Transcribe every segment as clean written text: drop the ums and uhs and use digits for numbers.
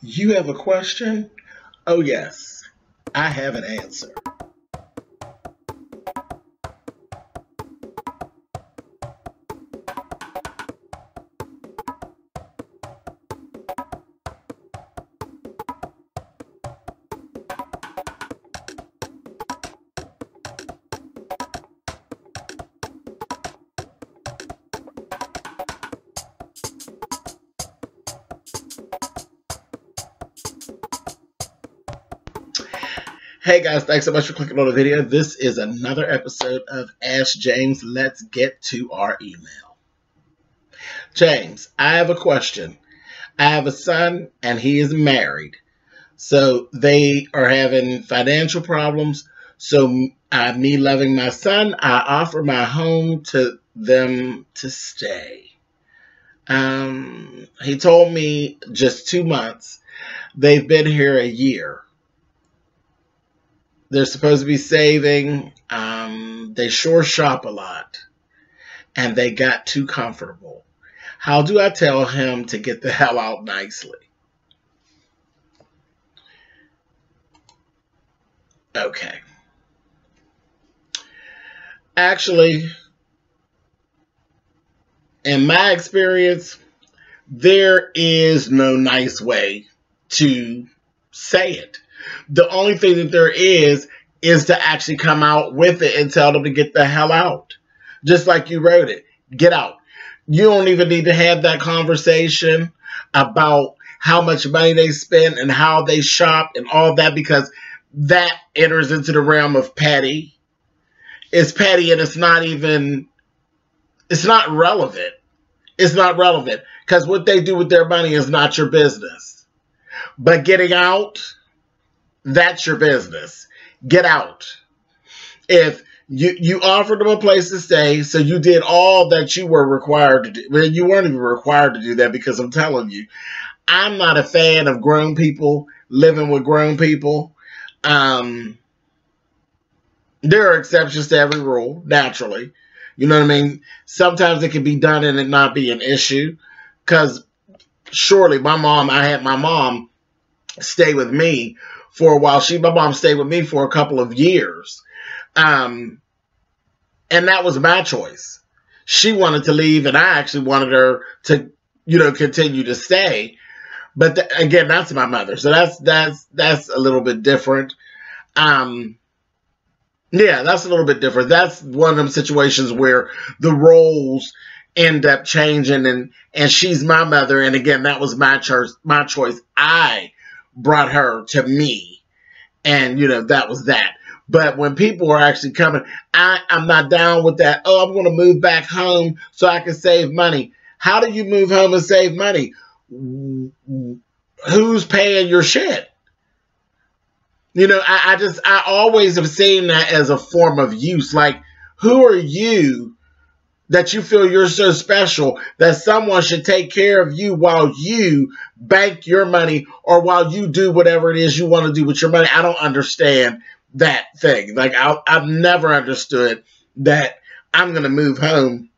You have a question? Oh, yes, I have an answer. Hey guys, thanks so much for clicking on the video. This is another episode of Ask James. Let's get to our email. James, I have a question. I have a son and he is married. So they are having financial problems. So me loving my son, I offer my home to them to stay. He told me just 2 months. They've been here a year. They're supposed to be saving. They sure shop a lot. And they got too comfortable. How do I tell him to get the hell out nicely? Okay. Actually, in my experience, there is no nice way to say it. The only thing that there is to actually come out with it and tell them to get the hell out. Just like you wrote it. Get out. You don't even need to have that conversation about how much money they spend and how they shop and all that, because that enters into the realm of petty. It's petty and it's not relevant. It's not relevant because what they do with their money is not your business. But getting out, that's your business. Get out. If you offered them a place to stay, so you did all that you were required to do. Well, you weren't even required to do that, because I'm telling you, I'm not a fan of grown people living with grown people. There are exceptions to every rule, naturally. You know what I mean? Sometimes it can be done and it not be an issue. Because surely I had my mom stay with me for a while. My mom stayed with me for a couple of years. And that was my choice. She wanted to leave and I actually wanted her to, continue to stay. But again, that's my mother. So that's a little bit different. Yeah, that's a little bit different. That's one of them situations where the roles end up changing, and she's my mother. And again, that was my choice. I brought her to me, and that was that. But when people are actually coming, I'm not down with that. Oh, I'm going to move back home so I can save money. How do you move home and save money? Who's paying your shit? I always have seen that as a form of use. Like, who are you that you feel you're so special that someone should take care of you while you bank your money or while you do whatever it is you want to do with your money? I don't understand that thing. Like, I've never understood that I'm going to move home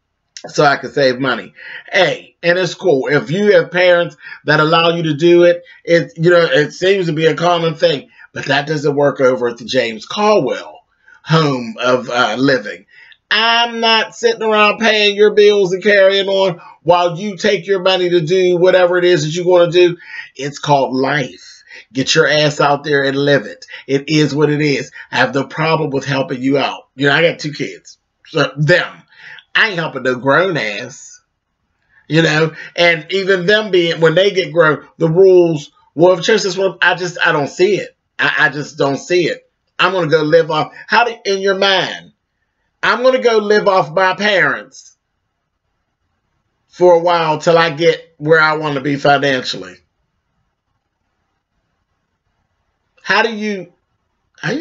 so I can save money. Hey, and it's cool. If you have parents that allow you to do it, it seems to be a common thing. But that doesn't work over at the James Colwell home of living. I'm not sitting around paying your bills and carrying on while you take your money to do whatever it is that you want to do. It's called life. Get your ass out there and live it. It is what it is. I have no problem with helping you out. I got 2 kids. So them. I ain't helping no grown ass. And even them when they get grown, the rules, well, if church is one, I don't see it. I just don't see it. I'm going to go live off, in your mind, I'm going to go live off my parents for a while till I get where I want to be financially. How do you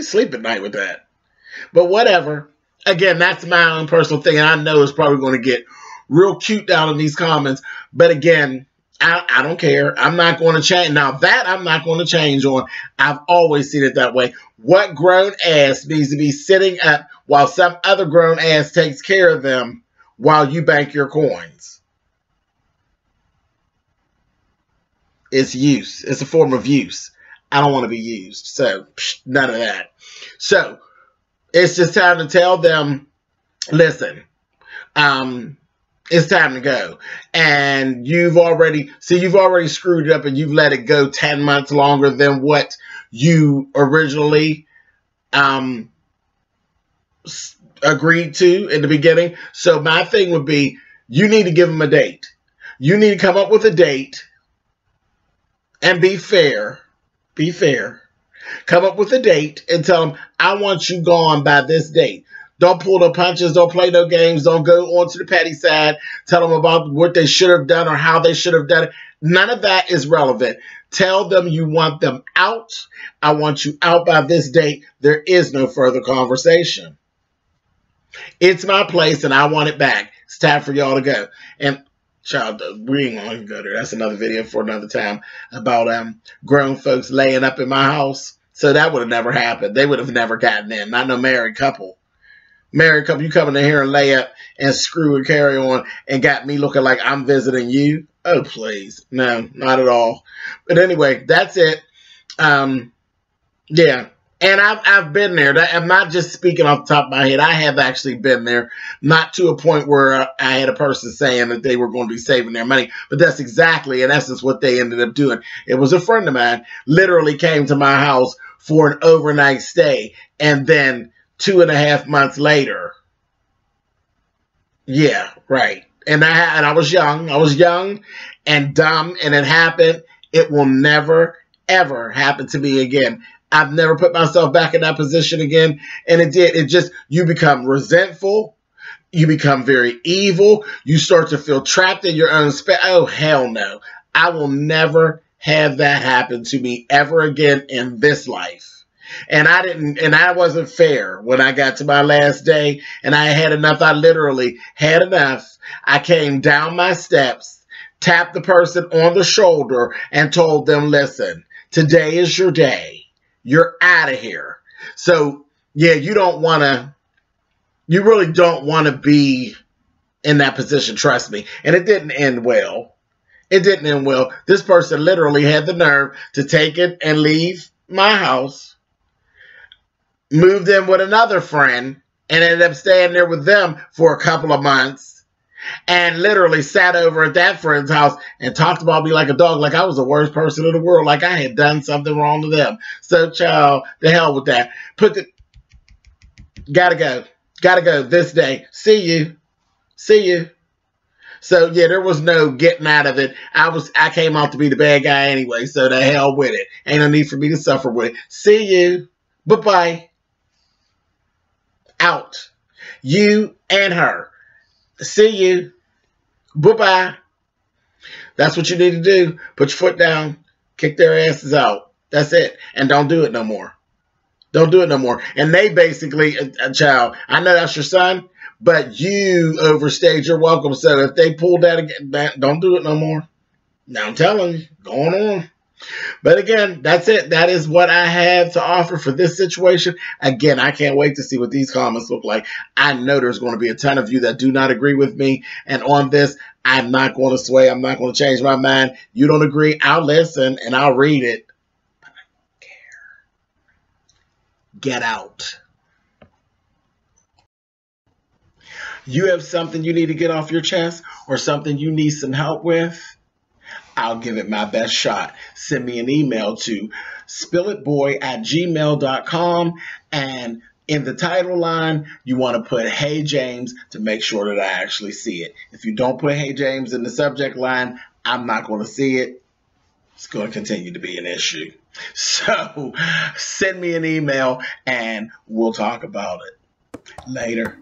sleep at night with that? But whatever. Again, that's my own personal thing, and I know it's probably going to get real cute down in these comments. But again, I don't care. I'm not going to change. Now that I'm not going to change on. I've always seen it that way. What grown ass needs to be sitting up while some other grown ass takes care of them while you bank your coins? It's use. It's a form of use. I don't want to be used. So, none of that. So, it's just time to tell them, listen, it's time to go. And you've already screwed it up and you've let it go 10 months longer than what you originally agreed to in the beginning. So my thing would be, you need to give them a date. You need to come up with a date and be fair. Be fair. Come up with a date and tell them, I want you gone by this date. Don't pull no punches. Don't play no games. Don't go on to the petty side. Tell them about what they should have done or how they should have done it. None of that is relevant. Tell them you want them out. I want you out by this date. There is no further conversation. It's my place and I want it back. It's time for y'all to go. And child, we ain't gonna go there. That's another video for another time about grown folks laying up in my house. So that would have never happened. They would have never gotten in. Not no married couple. Married couple, you coming in here and lay up and screw and carry on and got me looking like I'm visiting you? Oh, please. No, not at all. But anyway, that's it. Yeah. And I've been there. I'm not just speaking off the top of my head. I have actually been there. Not to a point where I had a person saying that they were going to be saving their money. But that's exactly, in essence, what they ended up doing. It was a friend of mine literally came to my house for an overnight stay. And then 2.5 months later. Yeah, right. And I was young. I was young and dumb, and it happened. It will never, ever happen to me again. I've never put myself back in that position again. And it did. It just, you become resentful. You become very evil. You start to feel trapped in your own space. Oh, hell no. I will never have that happen to me ever again in this life. And I wasn't fair when I got to my last day and I had enough. I literally had enough. I came down my steps, tapped the person on the shoulder and told them, listen, today is your day. You're out of here. So yeah, you really don't want to be in that position. Trust me. And it didn't end well. It didn't end well. This person literally had the nerve to take it and leave my house. Moved in with another friend and ended up staying there with them for a couple of months and literally sat over at that friend's house and talked about me like a dog, like I was the worst person in the world, like I had done something wrong to them. So, child, the hell with that. Gotta go this day. See you. So, yeah, there was no getting out of it. I came out to be the bad guy anyway, so the hell with it. Ain't no need for me to suffer with it. See you. Bye-bye. Out. You and her. See you. Bye-bye. That's what you need to do. Put your foot down. Kick their asses out. That's it. And don't do it no more. Don't do it no more. And they basically, child, I know that's your son, but you overstayed your welcome. So if they pull that again, don't do it no more. Now I'm telling you, going on. But again, that's it. That is what I have to offer for this situation. Again, I can't wait to see what these comments look like. I know there's going to be a ton of you that do not agree with me. And on this, I'm not going to sway. I'm not going to change my mind. You don't agree, I'll listen and I'll read it. But I don't care. Get out. You have something you need to get off your chest or something you need some help with? I'll give it my best shot. Send me an email to spillitboy@gmail.com. And in the title line, you want to put Hey James to make sure that I actually see it. If you don't put Hey James in the subject line, I'm not going to see it. It's going to continue to be an issue. So send me an email and we'll talk about it. Later.